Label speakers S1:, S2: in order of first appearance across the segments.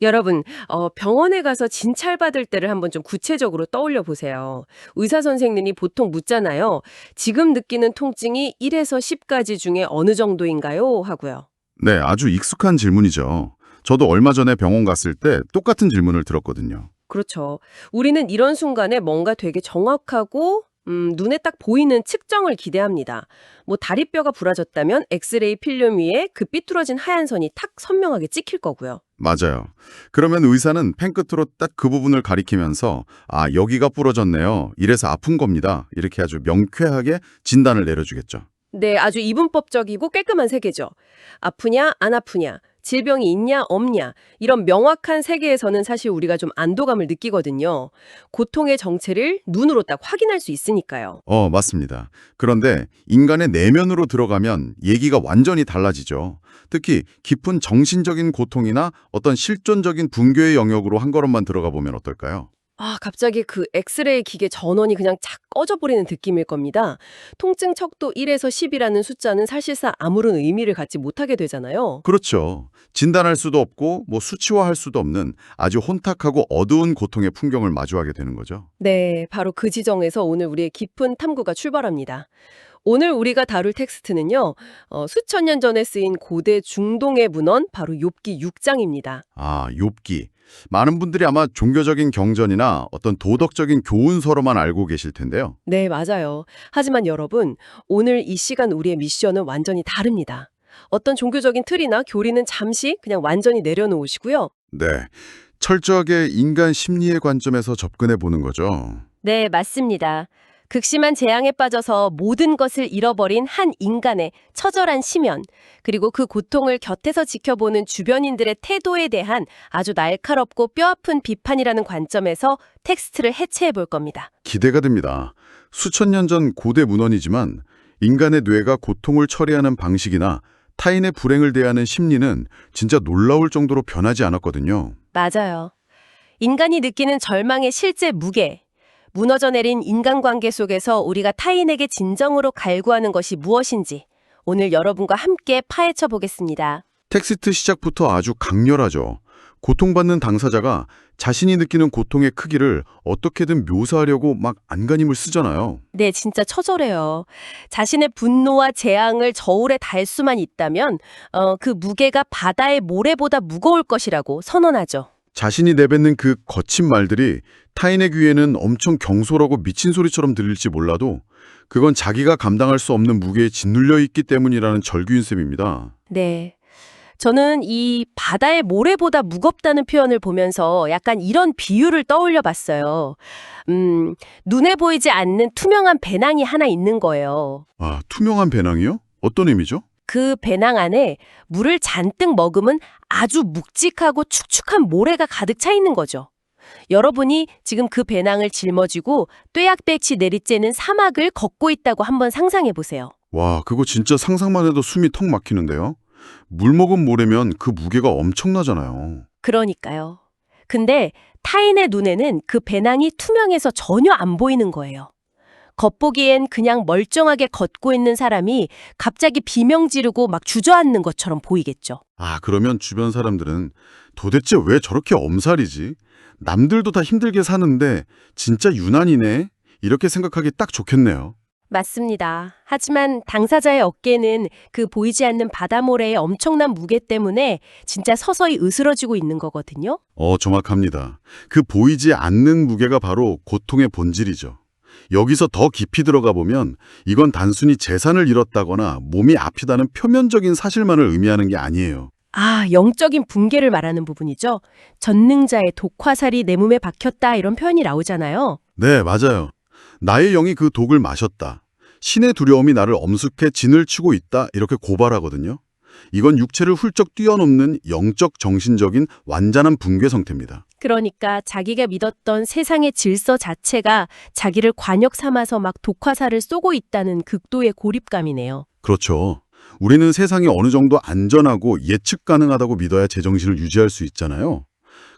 S1: 여러분, 병원에 가서 진찰받을 때를 한번 좀 구체적으로 떠올려 보세요. 의사 선생님이 보통 묻잖아요. 지금 느끼는 통증이 1에서 10까지 중에 어느 정도인가요? 하고요.
S2: 네, 아주 익숙한 질문이죠. 저도 얼마 전에 병원 갔을 때 똑같은 질문을 들었거든요.
S1: 그렇죠. 우리는 이런 순간에 뭔가 되게 정확하고 눈에 딱 보이는 측정을 기대합니다. 뭐 다리뼈가 부러졌다면 엑스레이 필름 위에 그 삐뚤어진 하얀 선이 탁 선명하게 찍힐 거고요.
S2: 맞아요. 그러면 의사는 펜 끝으로 딱 그 부분을 가리키면서 아, 여기가 부러졌네요. 이래서 아픈 겁니다. 이렇게 아주 명쾌하게 진단을 내려주겠죠.
S1: 네, 아주 이분법적이고 깔끔한 세계죠. 아프냐, 안 아프냐, 질병이 있냐, 없냐, 이런 명확한 세계에서는 사실 우리가 좀 안도감을 느끼거든요. 고통의 정체를 눈으로 딱 확인할 수 있으니까요.
S2: 맞습니다. 그런데 인간의 내면으로 들어가면 얘기가 완전히 달라지죠. 특히 깊은 정신적인 고통이나 어떤 실존적인 붕괴의 영역으로 한 걸음만 들어가 보면 어떨까요?
S1: 아, 갑자기 그 엑스레이 기계 전원이 그냥 착 꺼져버리는 느낌일 겁니다. 통증 척도 1에서 10이라는 숫자는 사실상 아무런 의미를 갖지 못하게 되잖아요.
S2: 그렇죠. 진단할 수도 없고 수치화할 수도 없는 아주 혼탁하고 어두운 고통의 풍경을 마주하게 되는 거죠.
S1: 네, 바로 그 지정에서 오늘 우리의 깊은 탐구가 출발합니다. 오늘 우리가 다룰 텍스트는요, 수천 년 전에 쓰인 고대 중동의 문헌, 바로 욥기 6장입니다.
S2: 아, 욥기. 많은 분들이 아마 종교적인 경전이나 어떤 도덕적인 교훈서로만 알고 계실 텐데요.
S1: 네, 맞아요. 하지만 여러분, 오늘 이 시간 우리의 미션은 완전히 다릅니다. 어떤 종교적인 틀이나 교리는 잠시 그냥 완전히 내려놓으시고요.
S2: 네. 철저하게 인간 심리의 관점에서 접근해 보는 거죠.
S1: 네, 맞습니다. 극심한 재앙에 빠져서 모든 것을 잃어버린 한 인간의 처절한 심연, 그리고 그 고통을 곁에서 지켜보는 주변인들의 태도에 대한 아주 날카롭고 뼈아픈 비판이라는 관점에서 텍스트를 해체해 볼 겁니다.
S2: 기대가 됩니다. 수천 년 전 고대 문헌이지만 인간의 뇌가 고통을 처리하는 방식이나 타인의 불행을 대하는 심리는 진짜 놀라울 정도로 변하지 않았거든요.
S1: 맞아요. 인간이 느끼는 절망의 실제 무게, 무너져 내린 인간관계 속에서 우리가 타인에게 진정으로 갈구하는 것이 무엇인지 오늘 여러분과 함께 파헤쳐 보겠습니다.
S2: 텍스트 시작부터 아주 강렬하죠. 고통받는 당사자가 자신이 느끼는 고통의 크기를 어떻게든 묘사하려고 막 안간힘을 쓰잖아요.
S1: 네, 진짜 처절해요. 자신의 분노와 재앙을 저울에 달 수만 있다면 그 무게가 바다의 모래보다 무거울 것이라고 선언하죠.
S2: 자신이 내뱉는 그 거친 말들이 타인의 귀에는 엄청 경솔하고 미친 소리처럼 들릴지 몰라도 그건 자기가 감당할 수 없는 무게에 짓눌려 있기 때문이라는 절규인 셈입니다.
S1: 네. 저는 이 바다의 모래보다 무겁다는 표현을 보면서 약간 이런 비유를 떠올려 봤어요. 눈에 보이지 않는 투명한 배낭이 하나 있는 거예요.
S2: 아, 투명한 배낭이요? 어떤 의미죠?
S1: 그 배낭 안에 물을 잔뜩 머금은 아주 묵직하고 축축한 모래가 가득 차 있는 거죠. 여러분이 지금 그 배낭을 짊어지고 뙤약볕이 내리쬐는 사막을 걷고 있다고 한번 상상해 보세요.
S2: 와, 그거 진짜 상상만 해도 숨이 턱 막히는데요? 물 먹은 모래면 그 무게가 엄청나잖아요.
S1: 그러니까요. 근데 타인의 눈에는 그 배낭이 투명해서 전혀 안 보이는 거예요. 겉보기엔 그냥 멀쩡하게 걷고 있는 사람이 갑자기 비명 지르고 막 주저앉는 것처럼 보이겠죠.
S2: 아, 그러면 주변 사람들은 도대체 왜 저렇게 엄살이지? 남들도 다 힘들게 사는데 진짜 유난이네? 이렇게 생각하기 딱 좋겠네요.
S1: 맞습니다. 하지만 당사자의 어깨는 그 보이지 않는 바다모래의 엄청난 무게 때문에 진짜 서서히 으스러지고 있는 거거든요.
S2: 정확합니다. 그 보이지 않는 무게가 바로 고통의 본질이죠. 여기서 더 깊이 들어가 보면 이건 단순히 재산을 잃었다거나 몸이 아프다는 표면적인 사실만을 의미하는 게 아니에요.
S1: 아, 영적인 붕괴를 말하는 부분이죠. 전능자의 독화살이 내 몸에 박혔다 이런 표현이 나오잖아요.
S2: 네, 맞아요. 나의 영이 그 독을 마셨다. 신의 두려움이 나를 엄습해 진을 치고 있다. 이렇게 고발하거든요. 이건 육체를 훌쩍 뛰어넘는 영적 정신적인 완전한 붕괴 상태입니다.
S1: 그러니까 자기가 믿었던 세상의 질서 자체가 자기를 관역 삼아서 막 독화살을 쏘고 있다는 극도의 고립감이네요.
S2: 그렇죠. 우리는 세상이 어느 정도 안전하고 예측 가능하다고 믿어야 제정신을 유지할 수 있잖아요.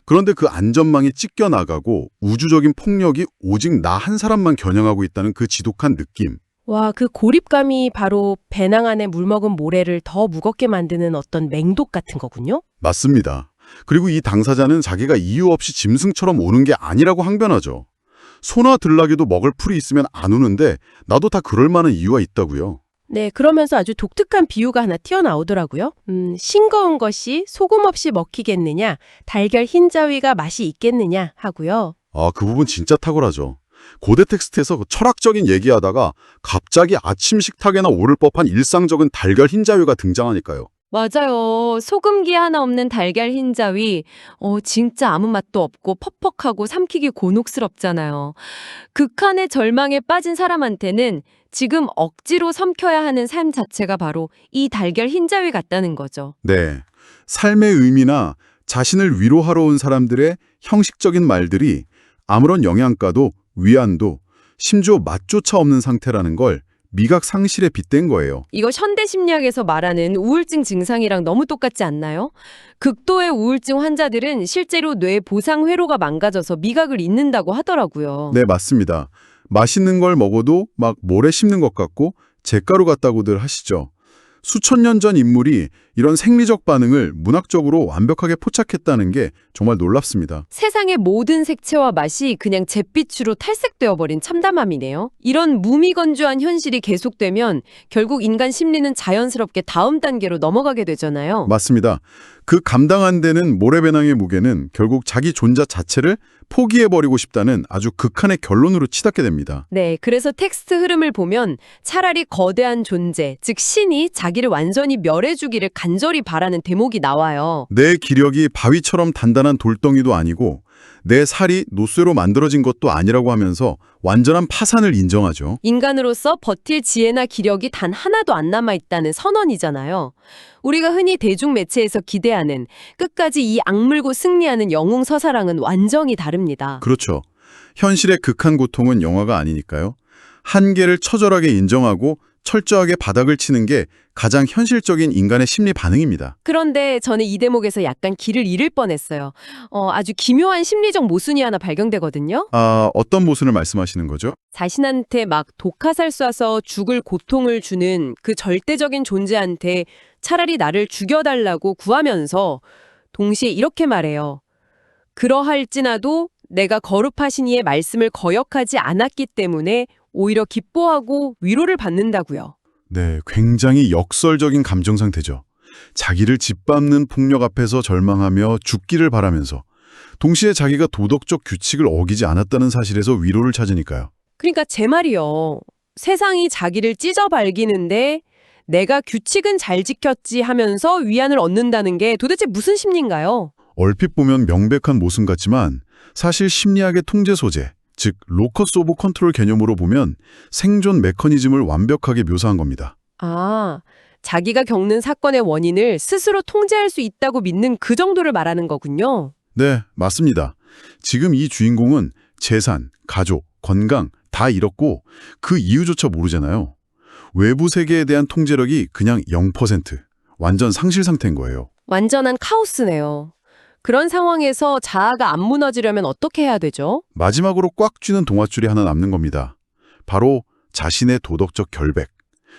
S2: 그런데 그 안전망이 찢겨나가고 우주적인 폭력이 오직 나 한 사람만 겨냥하고 있다는 그 지독한 느낌.
S1: 와, 그 고립감이 바로 배낭 안에 물먹은 모래를 더 무겁게 만드는 어떤 맹독 같은 거군요?
S2: 맞습니다. 그리고 이 당사자는 자기가 이유 없이 짐승처럼 우는 게 아니라고 항변하죠. 소나 들나귀도 먹을 풀이 있으면 안 우는데 나도 다 그럴 만한 이유가 있다고요.
S1: 네, 그러면서 아주 독특한 비유가 하나 튀어나오더라고요. 싱거운 것이 소금 없이 먹히겠느냐, 달걀 흰자위가 맛이 있겠느냐 하고요.
S2: 아, 그 부분 진짜 탁월하죠. 고대 텍스트에서 그 철학적인 얘기하다가 갑자기 아침 식탁에나 오를 법한 일상적인 달걀 흰자위가 등장하니까요.
S3: 맞아요. 소금기 하나 없는 달걀 흰자위. 진짜 아무 맛도 없고 퍽퍽하고 삼키기 곤혹스럽잖아요. 극한의 절망에 빠진 사람한테는 지금 억지로 삼켜야 하는 삶 자체가 바로 이 달걀 흰자위 같다는 거죠.
S2: 네. 삶의 의미나 자신을 위로하러 온 사람들의 형식적인 말들이 아무런 영양가도 위안도 심지어 맛조차 없는 상태라는 걸 미각 상실에 빗댄 거예요.
S3: 이거 현대 심리학에서 말하는 우울증 증상이랑 너무 똑같지 않나요? 극도의 우울증 환자들은 실제로 뇌 보상 회로가 망가져서 미각을 잃는다고 하더라고요.
S2: 네, 맞습니다. 맛있는 걸 먹어도 막 모래 씹는 것 같고 잿가루 같다고들 하시죠. 수천 년 전 인물이 이런 생리적 반응을 문학적으로 완벽하게 포착했다는 게 정말 놀랍습니다.
S3: 세상의 모든 색채와 맛이 그냥 잿빛으로 탈색되어 버린 참담함이네요. 이런 무미건조한 현실이 계속되면 결국 인간 심리는 자연스럽게 다음 단계로 넘어가게 되잖아요.
S2: 맞습니다. 그 감당 안 되는 모래배낭의 무게는 결국 자기 존재 자체를 포기해버리고 싶다는 아주 극한의 결론으로 치닫게 됩니다.
S3: 네, 그래서 텍스트 흐름을 보면 차라리 거대한 존재, 즉 신이 자기를 완전히 멸해주기를 간절히 바라는 대목이 나와요.
S2: 내 기력이 바위처럼 단단한 돌덩이도 아니고 내 살이 노쇠로 만들어진 것도 아니라고 하면서 완전한 파산을 인정하죠.
S3: 인간으로서 버틸 지혜나 기력이 단 하나도 안 남아있다는 선언이잖아요. 우리가 흔히 대중매체에서 기대하는 끝까지 이 악물고 승리하는 영웅 서사랑은 완전히 다릅니다.
S2: 그렇죠. 현실의 극한 고통은 영화가 아니니까요. 한계를 처절하게 인정하고 철저하게 바닥을 치는 게 가장 현실적인 인간의 심리 반응입니다.
S3: 그런데 저는 이 대목에서 약간 길을 잃을 뻔했어요. 아주 기묘한 심리적 모순이 하나 발견되거든요.
S2: 아, 어떤 모순을 말씀하시는 거죠?
S3: 자신한테 막 독화살 쏴서 죽을 고통을 주는 그 절대적인 존재한테 차라리 나를 죽여달라고 구하면서 동시에 이렇게 말해요. 그러할지라도 내가 거룩하신 이의 말씀을 거역하지 않았기 때문에 오히려 기뻐하고 위로를 받는다고요.
S2: 네, 굉장히 역설적인 감정 상태죠. 자기를 짓밟는 폭력 앞에서 절망하며 죽기를 바라면서 동시에 자기가 도덕적 규칙을 어기지 않았다는 사실에서 위로를 찾으니까요.
S3: 그러니까 제 말이요. 세상이 자기를 찢어발기는데 내가 규칙은 잘 지켰지 하면서 위안을 얻는다는 게 도대체 무슨 심리인가요?
S2: 얼핏 보면 명백한 모순 같지만 사실 심리학의 통제 소재, 즉 로커스 오브 컨트롤 개념으로 보면 생존 메커니즘을 완벽하게 묘사한 겁니다.
S3: 아, 자기가 겪는 사건의 원인을 스스로 통제할 수 있다고 믿는 그 정도를 말하는 거군요.
S2: 네, 맞습니다. 지금 이 주인공은 재산, 가족, 건강 다 잃었고 그 이유조차 모르잖아요. 외부 세계에 대한 통제력이 그냥 0%, 완전 상실 상태인 거예요.
S3: 완전한 카오스네요. 그런 상황에서 자아가 안 무너지려면 어떻게 해야 되죠?
S2: 마지막으로 꽉 쥐는 동아줄이 하나 남는 겁니다. 바로 자신의 도덕적 결백,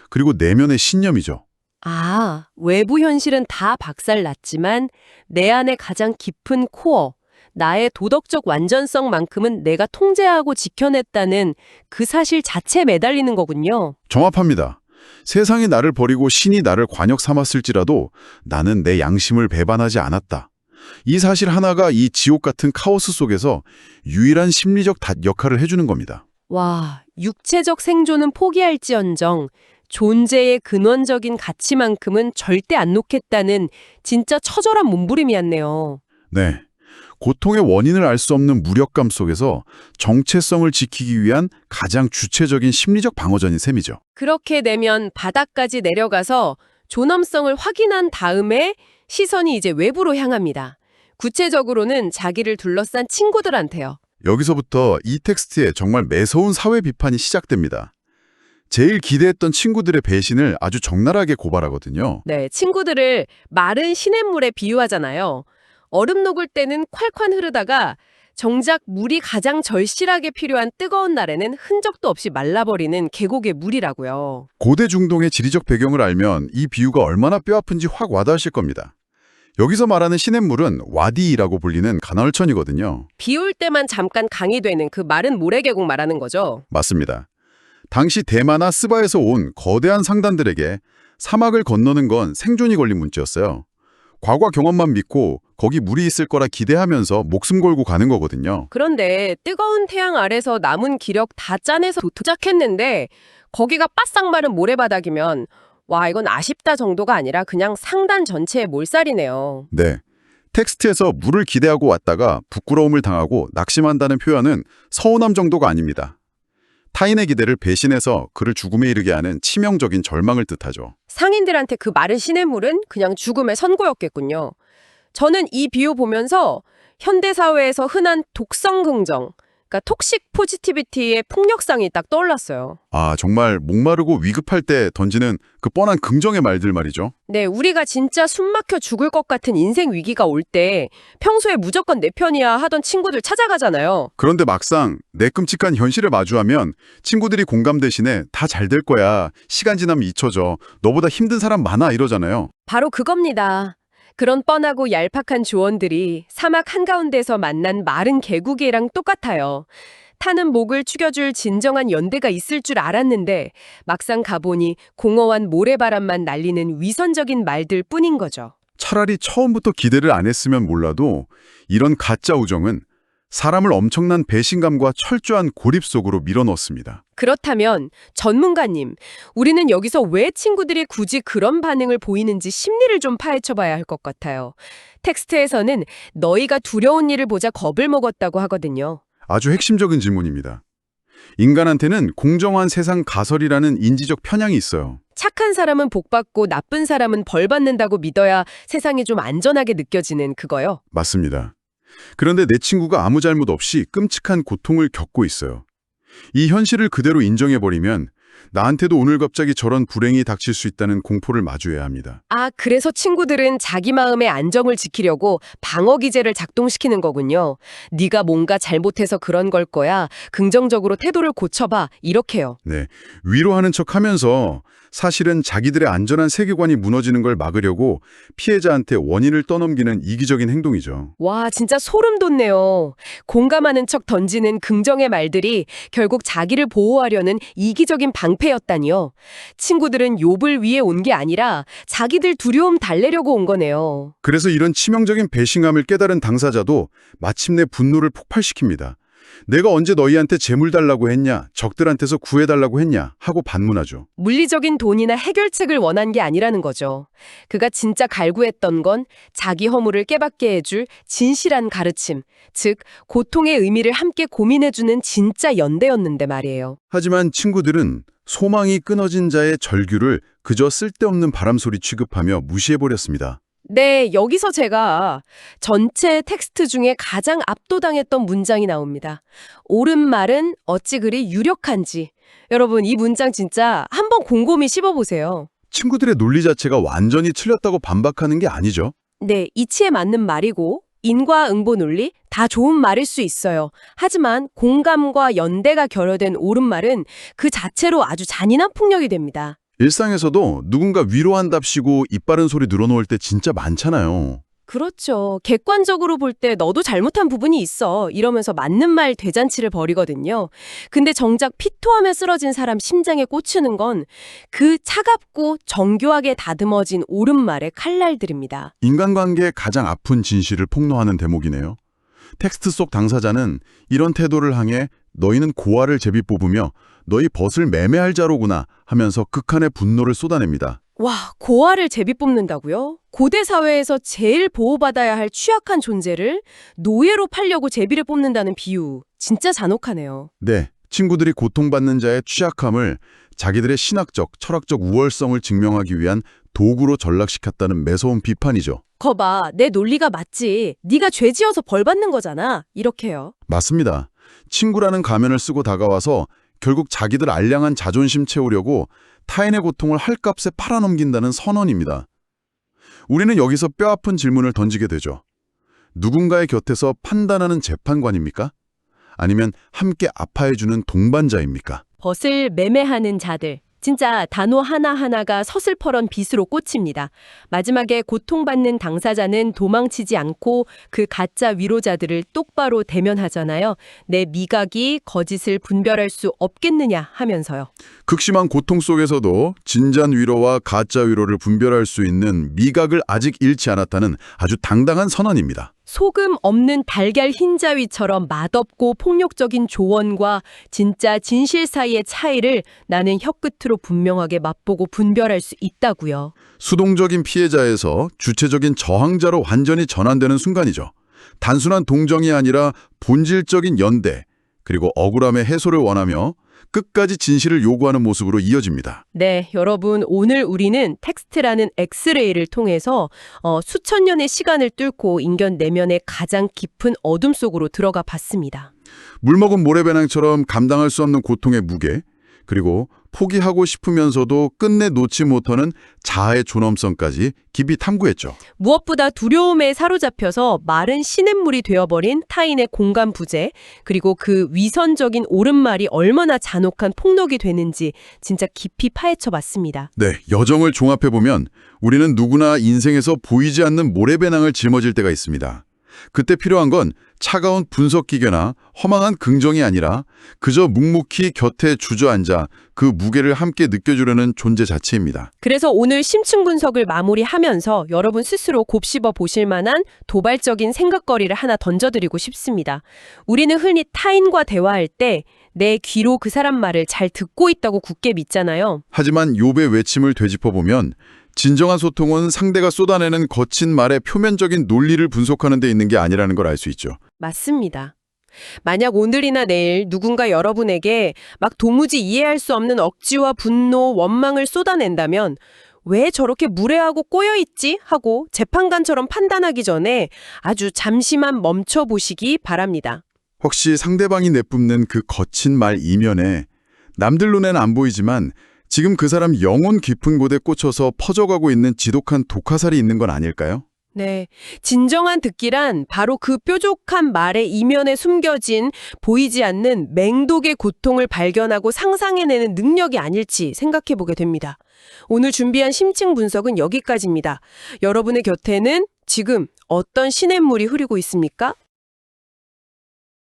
S2: 그리고 내면의 신념이죠.
S3: 아, 외부 현실은 다 박살났지만 내 안에 가장 깊은 코어, 나의 도덕적 완전성만큼은 내가 통제하고 지켜냈다는 그 사실 자체에 매달리는 거군요.
S2: 정확합니다. 세상이 나를 버리고 신이 나를 관역 삼았을지라도 나는 내 양심을 배반하지 않았다. 이 사실 하나가 이 지옥 같은 카오스 속에서 유일한 심리적 역할을 해주는 겁니다.
S3: 와, 육체적 생존은 포기할지언정 존재의 근원적인 가치만큼은 절대 안 놓겠다는 진짜 처절한 몸부림이었네요.
S2: 네. 고통의 원인을 알 수 없는 무력감 속에서 정체성을 지키기 위한 가장 주체적인 심리적 방어전인 셈이죠.
S3: 그렇게 되면 바닥까지 내려가서 존엄성을 확인한 다음에 시선이 이제 외부로 향합니다. 구체적으로는 자기를 둘러싼 친구들한테요.
S2: 여기서부터 이 텍스트에 정말 매서운 사회 비판이 시작됩니다. 제일 기대했던 친구들의 배신을 아주 적나라하게 고발하거든요.
S3: 네, 친구들을 마른 시냇물에 비유하잖아요. 얼음 녹을 때는 콸콸 흐르다가 정작 물이 가장 절실하게 필요한 뜨거운 날에는 흔적도 없이 말라버리는 계곡의 물이라고요.
S2: 고대 중동의 지리적 배경을 알면 이 비유가 얼마나 뼈아픈지 확 와닿으실 겁니다. 여기서 말하는 시냇물은 와디라고 불리는 간헐천이거든요.
S1: 비 올 때만 잠깐 강이 되는 그 마른 모래계곡 말하는 거죠.
S2: 맞습니다. 당시 대마나 스바에서 온 거대한 상단들에게 사막을 건너는 건 생존이 걸린 문제였어요. 과거 경험만 믿고 거기 물이 있을 거라 기대하면서 목숨 걸고 가는 거거든요.
S1: 그런데 뜨거운 태양 아래서 남은 기력 다 짜내서 도착했는데 거기가 바싹 마른 모래바닥이면 와, 이건 아쉽다 정도가 아니라 그냥 상단 전체의 몰살이네요.
S2: 네. 텍스트에서 물을 기대하고 왔다가 부끄러움을 당하고 낙심한다는 표현은 서운함 정도가 아닙니다. 타인의 기대를 배신해서 그를 죽음에 이르게 하는 치명적인 절망을 뜻하죠.
S1: 상인들한테 그 마른 시냇물은 그냥 죽음의 선고였겠군요. 저는 이 비유 보면서 현대사회에서 흔한 독성 긍정, 그러니까 톡식 포지티비티의 폭력상이 딱 떠올랐어요.
S2: 아, 정말 목마르고 위급할 때 던지는 그 뻔한 긍정의 말들 말이죠.
S1: 네, 우리가 진짜 숨막혀 죽을 것 같은 인생 위기가 올 때 평소에 무조건 내 편이야 하던 친구들 찾아가잖아요.
S2: 그런데 막상 내 끔찍한 현실을 마주하면 친구들이 공감 대신에 다 잘 될 거야. 시간 지나면 잊혀져. 너보다 힘든 사람 많아 이러잖아요.
S1: 바로 그겁니다. 그런 뻔하고 얄팍한 조언들이 사막 한가운데서 만난 마른 개구리랑 똑같아요. 타는 목을 축여줄 진정한 연대가 있을 줄 알았는데 막상 가보니 공허한 모래바람만 날리는 위선적인 말들 뿐인 거죠.
S2: 차라리 처음부터 기대를 안 했으면 몰라도 이런 가짜 우정은 사람을 엄청난 배신감과 철저한 고립 속으로 밀어넣습니다.
S1: 그렇다면 전문가님, 우리는 여기서 왜 친구들이 굳이 그런 반응을 보이는지 심리를 좀 파헤쳐봐야 할 것 같아요. 텍스트에서는 너희가 두려운 일을 보자 겁을 먹었다고 하거든요.
S2: 아주 핵심적인 질문입니다. 인간한테는 공정한 세상 가설이라는 인지적 편향이 있어요.
S1: 착한 사람은 복받고 나쁜 사람은 벌받는다고 믿어야 세상이 좀 안전하게 느껴지는 그거요.
S2: 맞습니다. 그런데 내 친구가 아무 잘못 없이 끔찍한 고통을 겪고 있어요. 이 현실을 그대로 인정해버리면 나한테도 오늘 갑자기 저런 불행이 닥칠 수 있다는 공포를 마주해야 합니다.
S1: 아, 그래서 친구들은 자기 마음의 안정을 지키려고 방어 기제를 작동시키는 거군요. 네가 뭔가 잘못해서 그런 걸 거야. 긍정적으로 태도를 고쳐봐. 이렇게요.
S2: 네, 위로하는 척하면서 사실은 자기들의 안전한 세계관이 무너지는 걸 막으려고 피해자한테 원인을 떠넘기는 이기적인 행동이죠.
S1: 와, 진짜 소름 돋네요. 공감하는 척 던지는 긍정의 말들이 결국 자기를 보호하려는 이기적인 방패였다니요. 친구들은 욥을 위해 온 게 아니라 자기들 두려움 달래려고 온 거네요.
S2: 그래서 이런 치명적인 배신감을 깨달은 당사자도 마침내 분노를 폭발시킵니다. 내가 언제 너희한테 재물 달라고 했냐, 적들한테서 구해달라고 했냐 하고 반문하죠.
S1: 물리적인 돈이나 해결책을 원한 게 아니라는 거죠. 그가 진짜 갈구했던 건 자기 허물을 깨닫게 해줄 진실한 가르침, 즉 고통의 의미를 함께 고민해주는 진짜 연대였는데 말이에요.
S2: 하지만 친구들은 소망이 끊어진 자의 절규를 그저 쓸데없는 바람소리 취급하며 무시해버렸습니다.
S1: 네, 여기서 제가 전체 텍스트 중에 가장 압도당했던 문장이 나옵니다. 옳은 말은 어찌 그리 유력한지. 여러분, 이 문장 진짜 한번 곰곰이 씹어보세요.
S2: 친구들의 논리 자체가 완전히 틀렸다고 반박하는 게 아니죠.
S1: 네, 이치에 맞는 말이고 인과응보 논리 다 좋은 말일 수 있어요. 하지만 공감과 연대가 결여된 옳은 말은 그 자체로 아주 잔인한 폭력이 됩니다.
S2: 일상에서도 누군가 위로한답시고 입바른 소리 늘어놓을 때 진짜 많잖아요.
S1: 그렇죠. 객관적으로 볼 때 너도 잘못한 부분이 있어. 이러면서 맞는 말 대잔치를 벌이거든요. 근데 정작 피토하며 쓰러진 사람 심장에 꽂히는 건 그 차갑고 정교하게 다듬어진 옳은 말의 칼날들입니다.
S2: 인간관계의 가장 아픈 진실을 폭로하는 대목이네요. 텍스트 속 당사자는 이런 태도를 향해 너희는 고아를 제비 뽑으며 너희 벗을 매매할 자로구나 하면서 극한의 분노를 쏟아냅니다.
S1: 와, 고아를 제비 뽑는다고요? 고대 사회에서 제일 보호받아야 할 취약한 존재를 노예로 팔려고 제비를 뽑는다는 비유. 진짜 잔혹하네요.
S2: 네, 친구들이 고통받는 자의 취약함을 자기들의 신학적, 철학적 우월성을 증명하기 위한 도구로 전락시켰다는 매서운 비판이죠.
S1: 거봐, 내 논리가 맞지. 네가 죄 지어서 벌 받는 거잖아. 이렇게요.
S2: 맞습니다. 친구라는 가면을 쓰고 다가와서 결국 자기들 알량한 자존심 채우려고 타인의 고통을 헐값에 팔아넘긴다는 선언입니다. 우리는 여기서 뼈아픈 질문을 던지게 되죠. 누군가의 곁에서 판단하는 재판관입니까? 아니면 함께 아파해주는 동반자입니까?
S1: 벗을 매매하는 자들. 진짜 단어 하나하나가 서슬퍼런 빗으로 꽂힙니다. 마지막에 고통받는 당사자는 도망치지 않고 그 가짜 위로자들을 똑바로 대면하잖아요. 내 미각이 거짓을 분별할 수 없겠느냐 하면서요.
S2: 극심한 고통 속에서도 진짠 위로와 가짜 위로를 분별할 수 있는 미각을 아직 잃지 않았다는 아주 당당한 선언입니다.
S1: 소금 없는 달걀 흰자위처럼 맛없고 폭력적인 조언과 진짜 진실 사이의 차이를 나는 혀끝으로 분명하게 맛보고 분별할 수 있다고요.
S2: 수동적인 피해자에서 주체적인 저항자로 완전히 전환되는 순간이죠. 단순한 동정이 아니라 본질적인 연대, 그리고 억울함의 해소를 원하며 끝까지 진실을 요구하는 모습으로 이어집니다.
S1: 네, 여러분, 오늘 우리는 텍스트라는 엑스레이를 통해서 수천 년의 시간을 뚫고 인간 내면의 가장 깊은 어둠 속으로 들어가 봤습니다.
S2: 물먹은 모래배낭처럼 감당할 수 없는 고통의 무게, 그리고 포기하고 싶으면서도 끝내 놓지 못하는 자아의 존엄성까지 깊이 탐구했죠.
S1: 무엇보다 두려움에 사로잡혀서 마른 시냇물이 되어버린 타인의 공감 부재, 그리고 그 위선적인 옳은말이 얼마나 잔혹한 폭력이 되는지 진짜 깊이 파헤쳐 봤습니다.
S2: 네, 여정을 종합해보면 우리는 누구나 인생에서 보이지 않는 모래배낭을 짊어질 때가 있습니다. 그때 필요한 건 차가운 분석 기계나 허망한 긍정이 아니라 그저 묵묵히 곁에 주저앉아 그 무게를 함께 느껴주려는 존재 자체입니다.
S1: 그래서 오늘 심층 분석을 마무리하면서 여러분 스스로 곱씹어 보실 만한 도발적인 생각거리를 하나 던져드리고 싶습니다. 우리는 흔히 타인과 대화할 때 내 귀로 그 사람 말을 잘 듣고 있다고 굳게 믿잖아요.
S2: 하지만 욥의 외침을 되짚어보면 진정한 소통은 상대가 쏟아내는 거친 말의 표면적인 논리를 분석하는 데 있는 게 아니라는 걸 알 수 있죠.
S1: 맞습니다. 만약 오늘이나 내일 누군가 여러분에게 막 도무지 이해할 수 없는 억지와 분노, 원망을 쏟아낸다면 왜 저렇게 무례하고 꼬여있지? 하고 재판관처럼 판단하기 전에 아주 잠시만 멈춰보시기 바랍니다.
S2: 혹시 상대방이 내뿜는 그 거친 말 이면에 남들 눈에는 안 보이지만 지금 그 사람 영혼 깊은 곳에 꽂혀서 퍼져가고 있는 지독한 독화살이 있는 건 아닐까요?
S1: 네, 진정한 듣기란 바로 그 뾰족한 말의 이면에 숨겨진 보이지 않는 맹독의 고통을 발견하고 상상해내는 능력이 아닐지 생각해보게 됩니다. 오늘 준비한 심층 분석은 여기까지입니다. 여러분의 곁에는 지금 어떤 시냇물이 흐르고 있습니까?